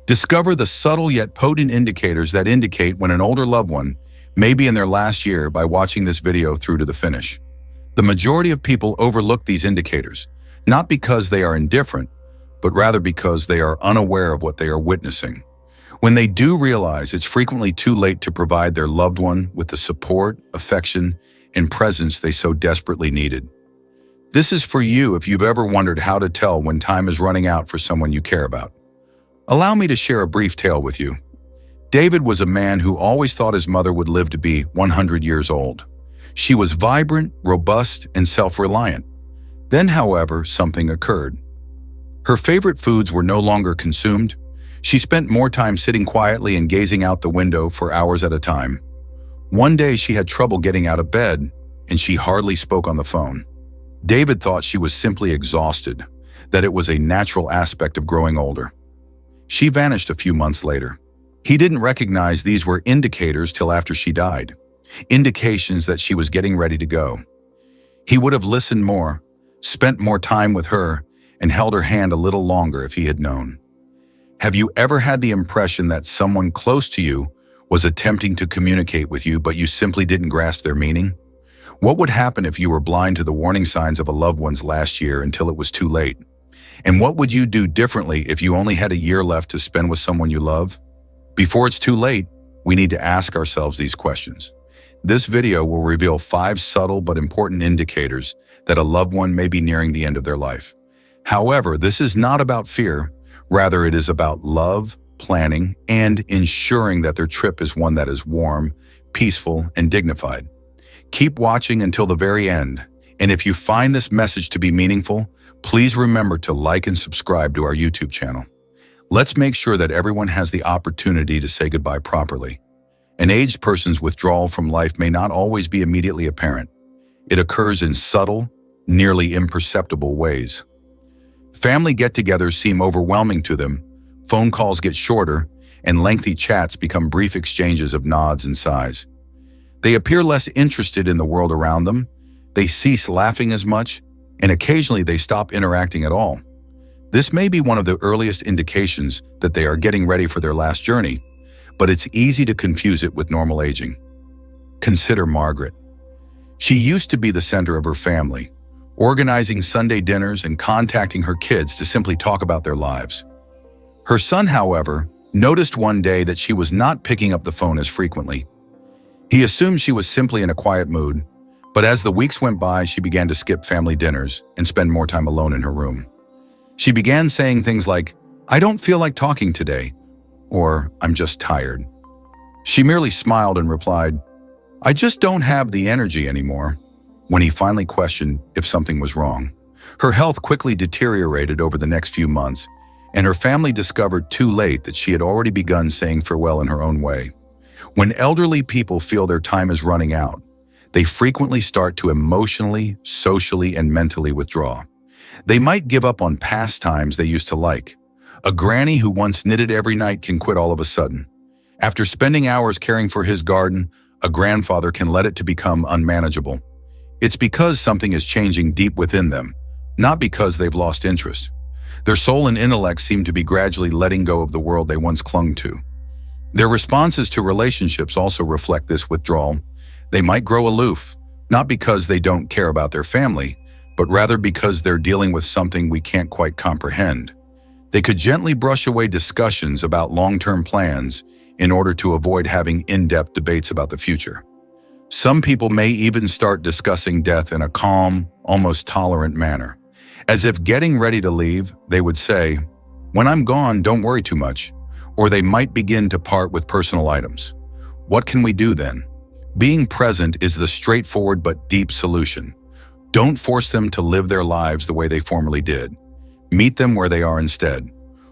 Discover the subtle yet potent indicators that indicate when an older loved one may be in their last year by watching this video through to the finish. The majority of people overlook these indicators, not because they are indifferent, but rather because they are unaware of what they are witnessing. When they do realize, it's frequently too late to provide their loved one with the support, affection, and presence they so desperately needed. This is for you if you've ever wondered how to tell when time is running out for someone you care about. Allow me to share a brief tale with you. David was a man who always thought his mother would live to be 100 years old. She was vibrant, robust, and self-reliant. Then, however, something occurred. Her favorite foods were no longer consumed. She spent more time sitting quietly and gazing out the window for hours at a time. One day she had trouble getting out of bed, and she hardly spoke on the phone. David thought she was simply exhausted, that it was a natural aspect of growing older. She vanished a few months later. He didn't recognize these were indicators till after she died, indications that she was getting ready to go. He would have listened more, spent more time with her, and held her hand a little longer if he had known. Have you ever had the impression that someone close to you was attempting to communicate with you, but you simply didn't grasp their meaning? What would happen if you were blind to the warning signs of a loved one's last year until it was too late? And what would you do differently if you only had a year left to spend with someone you love? Before it's too late, we need to ask ourselves these questions. This video will reveal 5 subtle but important indicators that a loved one may be nearing the end of their life. However, this is not about fear. Rather, it is about love, planning, and ensuring that their trip is one that is warm, peaceful, and dignified. Keep watching until the very end, and if you find this message to be meaningful, please remember to like and subscribe to our YouTube channel. Let's make sure that everyone has the opportunity to say goodbye properly. An aged person's withdrawal from life may not always be immediately apparent. It occurs in subtle, nearly imperceptible ways. Family get-togethers seem overwhelming to them, phone calls get shorter, and lengthy chats become brief exchanges of nods and sighs. They appear less interested in the world around them, they cease laughing as much, and occasionally they stop interacting at all. This may be one of the earliest indications that they are getting ready for their last journey, but it's easy to confuse it with normal aging. Consider Margaret. She used to be the center of her family, organizing Sunday dinners and contacting her kids to simply talk about their lives. Her son, however, noticed one day that she was not picking up the phone as frequently. He assumed she was simply in a quiet mood, but as the weeks went by, she began to skip family dinners and spend more time alone in her room. She began saying things like, "I don't feel like talking today," or "I'm just tired." She merely smiled and replied, "I just don't have the energy anymore," when he finally questioned if something was wrong. Her health quickly deteriorated over the next few months, and her family discovered too late that she had already begun saying farewell in her own way. When elderly people feel their time is running out, they frequently start to emotionally, socially, and mentally withdraw. They might give up on pastimes they used to like. A granny who once knitted every night can quit all of a sudden. After spending hours caring for his garden, a grandfather can let it to become unmanageable. It's because something is changing deep within them, not because they've lost interest. Their soul and intellect seem to be gradually letting go of the world they once clung to. Their responses to relationships also reflect this withdrawal. They might grow aloof, not because they don't care about their family, but rather because they're dealing with something we can't quite comprehend. They could gently brush away discussions about long-term plans in order to avoid having in-depth debates about the future. Some people may even start discussing death in a calm, almost tolerant manner. As if getting ready to leave, they would say, "When I'm gone, don't worry too much." Or they might begin to part with personal items. What can we do then? Being present is the straightforward but deep solution. Don't force them to live their lives the way they formerly did. Meet them where they are instead.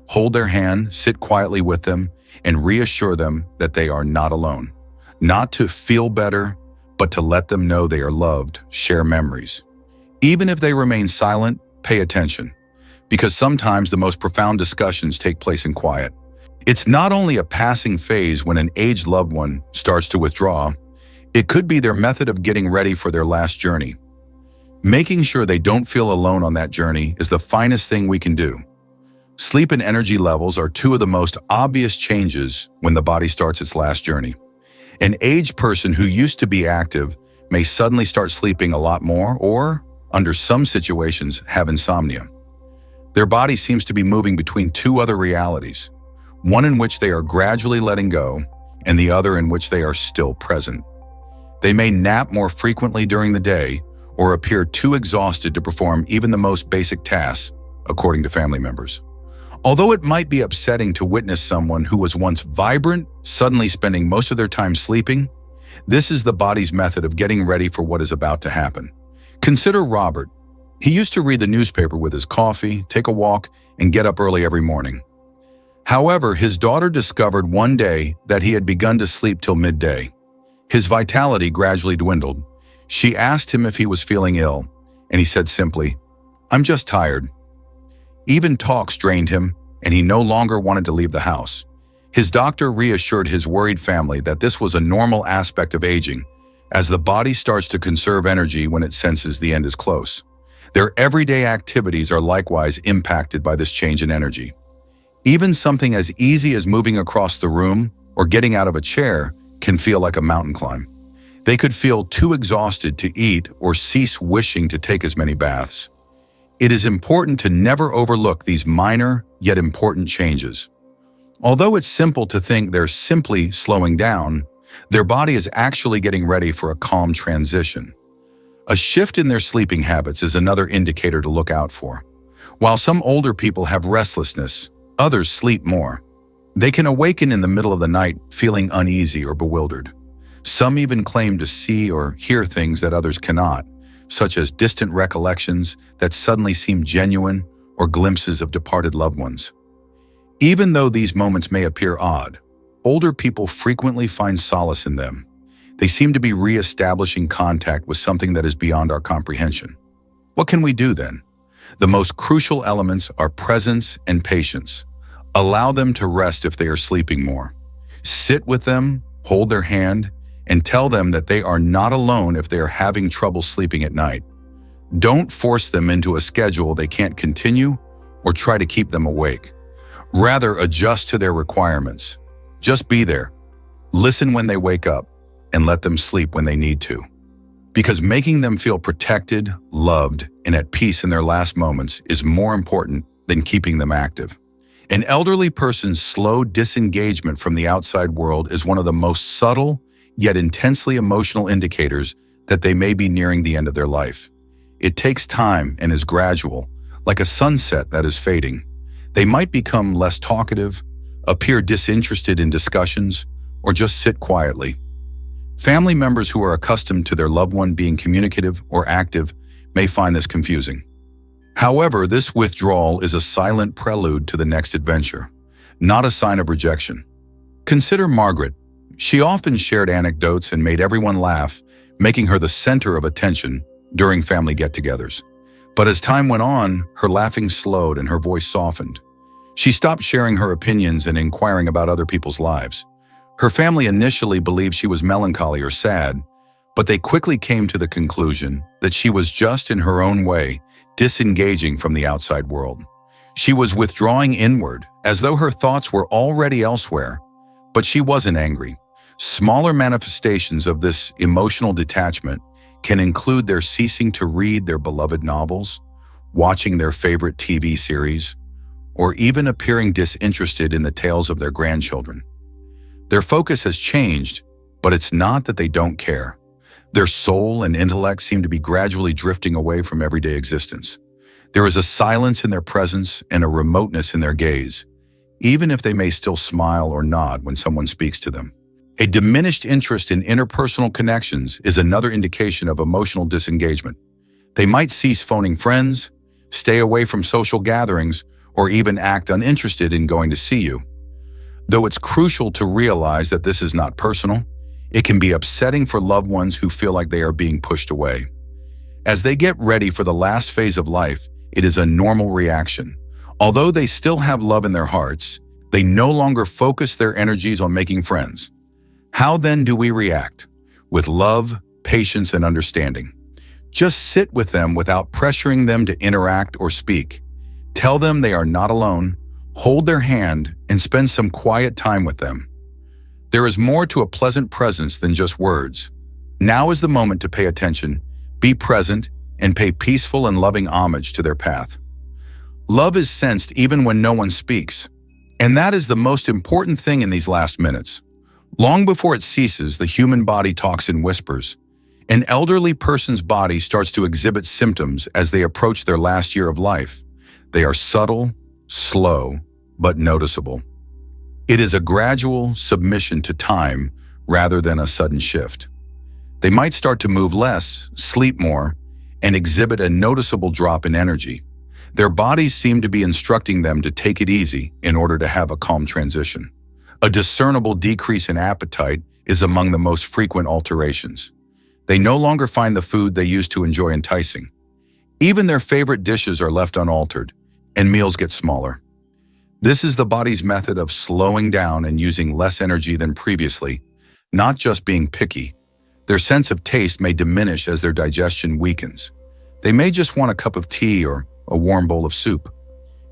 Hold their hand, sit quietly with them, and reassure them that they are not alone. Not to feel better, but to let them know they are loved, share memories. Even if they remain silent, pay attention, because sometimes the most profound discussions take place in quiet. It's not only a passing phase when an aged loved one starts to withdraw, it could be their method of getting ready for their last journey. Making sure they don't feel alone on that journey is the finest thing we can do. Sleep and energy levels are two of the most obvious changes when the body starts its last journey. An aged person who used to be active may suddenly start sleeping a lot more or, under some situations, have insomnia. Their body seems to be moving between two other realities, one in which they are gradually letting go and the other in which they are still present. They may nap more frequently during the day or appear too exhausted to perform even the most basic tasks, according to family members. Although it might be upsetting to witness someone who was once vibrant suddenly spending most of their time sleeping, this is the body's method of getting ready for what is about to happen. Consider Robert. He used to read the newspaper with his coffee, take a walk, and get up early every morning. However, his daughter discovered one day that he had begun to sleep till midday. His vitality gradually dwindled. She asked him if he was feeling ill, and he said simply, "I'm just tired." Even talks drained him, and he no longer wanted to leave the house. His doctor reassured his worried family that this was a normal aspect of aging, as the body starts to conserve energy when it senses the end is close. Their everyday activities are likewise impacted by this change in energy. Even something as easy as moving across the room or getting out of a chair can feel like a mountain climb. They could feel too exhausted to eat or cease wishing to take as many baths. It is important to never overlook these minor yet important changes. Although it's simple to think they're simply slowing down, their body is actually getting ready for a calm transition. A shift in their sleeping habits is another indicator to look out for. While some older people have restlessness, others sleep more. They can awaken in the middle of the night feeling uneasy or bewildered. Some even claim to see or hear things that others cannot, such as distant recollections that suddenly seem genuine or glimpses of departed loved ones. Even though these moments may appear odd, older people frequently find solace in them. They seem to be re-establishing contact with something that is beyond our comprehension. What can we do then? The most crucial elements are presence and patience. Allow them to rest if they are sleeping more. Sit with them, hold their hand, and tell them that they are not alone if they are having trouble sleeping at night. Don't force them into a schedule they can't continue or try to keep them awake. Rather, adjust to their requirements. Just be there. Listen when they wake up and let them sleep when they need to. Because making them feel protected, loved, and at peace in their last moments is more important than keeping them active. An elderly person's slow disengagement from the outside world is one of the most subtle yet intensely emotional indicators that they may be nearing the end of their life. It takes time and is gradual, like a sunset that is fading. They might become less talkative, appear disinterested in discussions, or just sit quietly. Family members who are accustomed to their loved one being communicative or active may find this confusing. However, this withdrawal is a silent prelude to the next adventure, not a sign of rejection. Consider Margaret. She often shared anecdotes and made everyone laugh, making her the center of attention during family get-togethers. But as time went on, her laughing slowed and her voice softened. She stopped sharing her opinions and inquiring about other people's lives. Her family initially believed she was melancholy or sad, but they quickly came to the conclusion that she was just in her own way, disengaging from the outside world. She was withdrawing inward, as though her thoughts were already elsewhere, but she wasn't angry. Smaller manifestations of this emotional detachment can include their ceasing to read their beloved novels, watching their favorite TV series, or even appearing disinterested in the tales of their grandchildren. Their focus has changed, but it's not that they don't care. Their soul and intellect seem to be gradually drifting away from everyday existence. There is a silence in their presence and a remoteness in their gaze, even if they may still smile or nod when someone speaks to them. A diminished interest in interpersonal connections is another indication of emotional disengagement. They might cease phoning friends, stay away from social gatherings, or even act uninterested in going to see you. Though it's crucial to realize that this is not personal, it can be upsetting for loved ones who feel like they are being pushed away. As they get ready for the last phase of life, it is a normal reaction. Although they still have love in their hearts, they no longer focus their energies on making friends. How then do we react? With love, patience, and understanding. Just sit with them without pressuring them to interact or speak. Tell them they are not alone, Hold their hand and spend some quiet time with them. There is more to a pleasant presence than just words. Now is the moment to pay attention, be present, and pay peaceful and loving homage to their path. Love is sensed even when no one speaks, and that is the most important thing in these last minutes. Long before it ceases, the human body talks in whispers. An elderly person's body starts to exhibit symptoms as they approach their last year of life. They are subtle, slow, but noticeable. It is a gradual submission to time rather than a sudden shift. They might start to move less, sleep more, and exhibit a noticeable drop in energy. Their bodies seem to be instructing them to take it easy in order to have a calm transition. A discernible decrease in appetite is among the most frequent alterations. They no longer find the food they used to enjoy enticing. Even their favorite dishes are left unaltered, and meals get smaller. This is the body's method of slowing down and using less energy than previously, not just being picky. Their sense of taste may diminish as their digestion weakens. They may just want a cup of tea or a warm bowl of soup.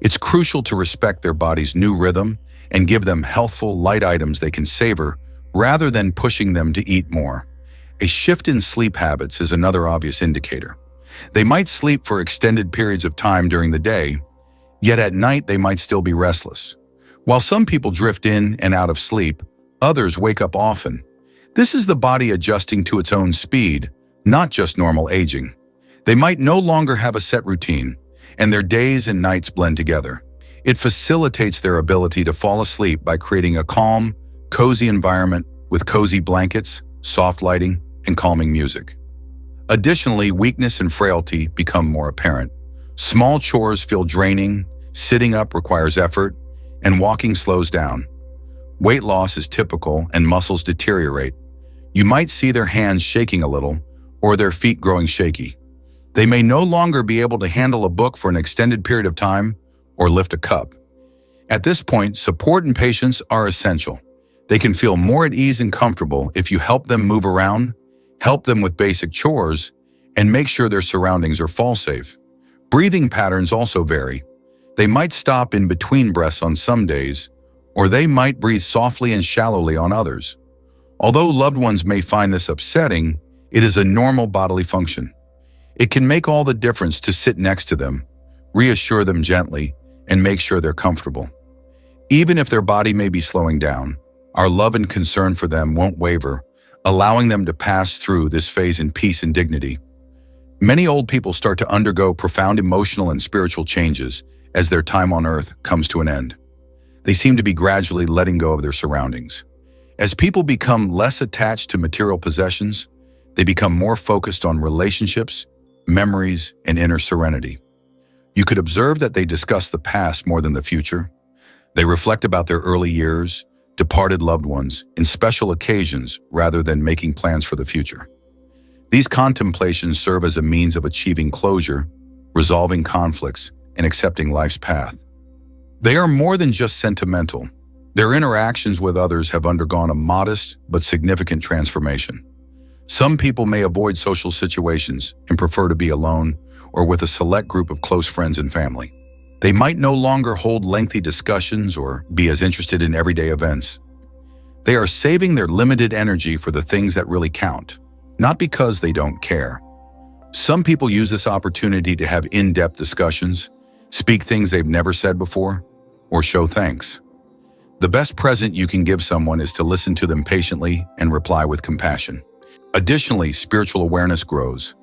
It's crucial to respect their body's new rhythm and give them healthful, light items they can savor rather than pushing them to eat more. A shift in sleep habits is another obvious indicator. They might sleep for extended periods of time during the day, yet at night they might still be restless. While some people drift in and out of sleep, others wake up often. This is the body adjusting to its own speed, not just normal aging. They might no longer have a set routine, and their days and nights blend together. It facilitates their ability to fall asleep by creating a calm, cozy environment with cozy blankets, soft lighting, and calming music. Additionally, weakness and frailty become more apparent. Small chores feel draining, sitting up requires effort, and walking slows down. Weight loss is typical and muscles deteriorate. You might see their hands shaking a little or their feet growing shaky. They may no longer be able to handle a book for an extended period of time or lift a cup. At this point, support and patience are essential. They can feel more at ease and comfortable if you help them move around, help them with basic chores, and make sure their surroundings are fall-safe. Breathing patterns also vary. They might stop in between breaths on some days, or they might breathe softly and shallowly on others. Although loved ones may find this upsetting, it is a normal bodily function. It can make all the difference to sit next to them, reassure them gently, and make sure they're comfortable. Even if their body may be slowing down, our love and concern for them won't waver, allowing them to pass through this phase in peace and dignity. Many old people start to undergo profound emotional and spiritual changes as their time on earth comes to an end. They seem to be gradually letting go of their surroundings. As people become less attached to material possessions, they become more focused on relationships, memories, and inner serenity. You could observe that they discuss the past more than the future. They reflect about their early years, departed loved ones, in special occasions rather than making plans for the future. These contemplations serve as a means of achieving closure, resolving conflicts, and accepting life's path. They are more than just sentimental. Their interactions with others have undergone a modest but significant transformation. Some people may avoid social situations and prefer to be alone or with a select group of close friends and family. They might no longer hold lengthy discussions or be as interested in everyday events. They are saving their limited energy for the things that really count, not because they don't care. Some people use this opportunity to have in-depth discussions, speak things they've never said before, or show thanks. The best present you can give someone is to listen to them patiently and reply with compassion. Additionally, spiritual awareness grows.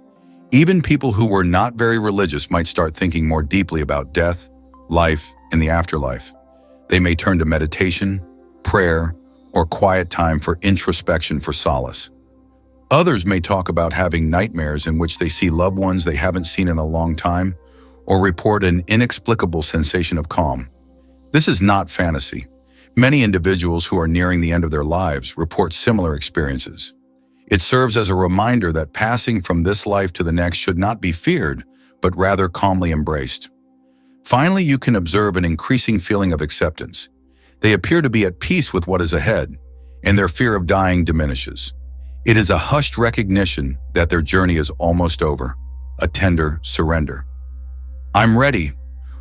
Even people who were not very religious might start thinking more deeply about death, life, and the afterlife. They may turn to meditation, prayer, or quiet time for introspection for solace. Others may talk about having nightmares in which they see loved ones they haven't seen in a long time, or report an inexplicable sensation of calm. This is not fantasy. Many individuals who are nearing the end of their lives report similar experiences. It serves as a reminder that passing from this life to the next should not be feared, but rather calmly embraced. Finally, you can observe an increasing feeling of acceptance. They appear to be at peace with what is ahead, and their fear of dying diminishes. It is a hushed recognition that their journey is almost over, a tender surrender. I'm ready.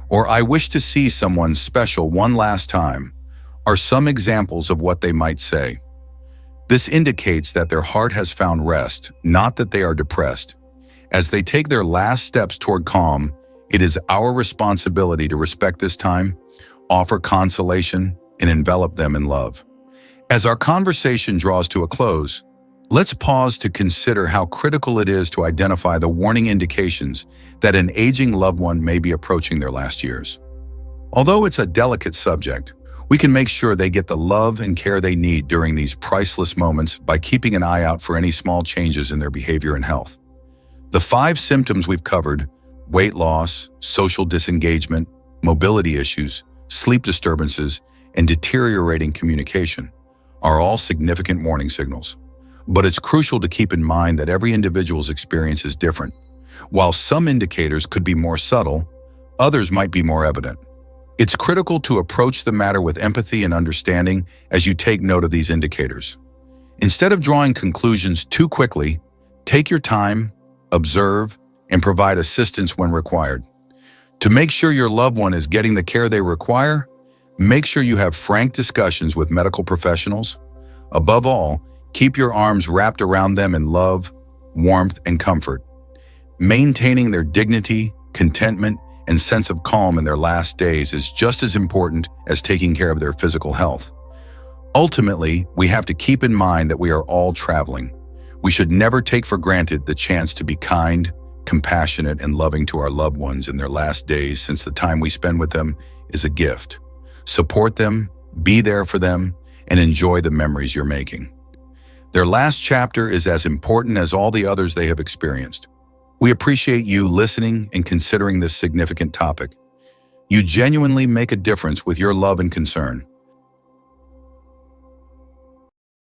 or "I wish to see someone special one last time" are some examples of what they might say. This indicates that their heart has found rest, not that they are depressed. As they take their last steps toward calm, it is our responsibility to respect this time, offer consolation, and envelop them in love. As our conversation draws to a close, let's pause to consider how critical it is to identify the warning indications that an aging loved one may be approaching their last years. Although it's a delicate subject, we can make sure they get the love and care they need during these priceless moments by keeping an eye out for any small changes in their behavior and health. The 5 symptoms we've covered, weight loss, social disengagement, mobility issues, sleep disturbances, and deteriorating communication, are all significant warning signals. But it's crucial to keep in mind that every individual's experience is different. While some indicators could be more subtle, others might be more evident. It's critical to approach the matter with empathy and understanding as you take note of these indicators. Instead of drawing conclusions too quickly, take your time, observe, and provide assistance when required. To make sure your loved one is getting the care they require, make sure you have frank discussions with medical professionals. Above all, keep your arms wrapped around them in love, warmth, and comfort. Maintaining their dignity, contentment, and sense of calm in their last days is just as important as taking care of their physical health. Ultimately, we have to keep in mind that we are all traveling. We should never take for granted the chance to be kind, compassionate, and loving to our loved ones in their last days, since the time we spend with them is a gift. Support them, be there for them, and enjoy the memories you're making. Their last chapter is as important as all the others they have experienced. We appreciate you listening and considering this significant topic. You genuinely make a difference with your love and concern.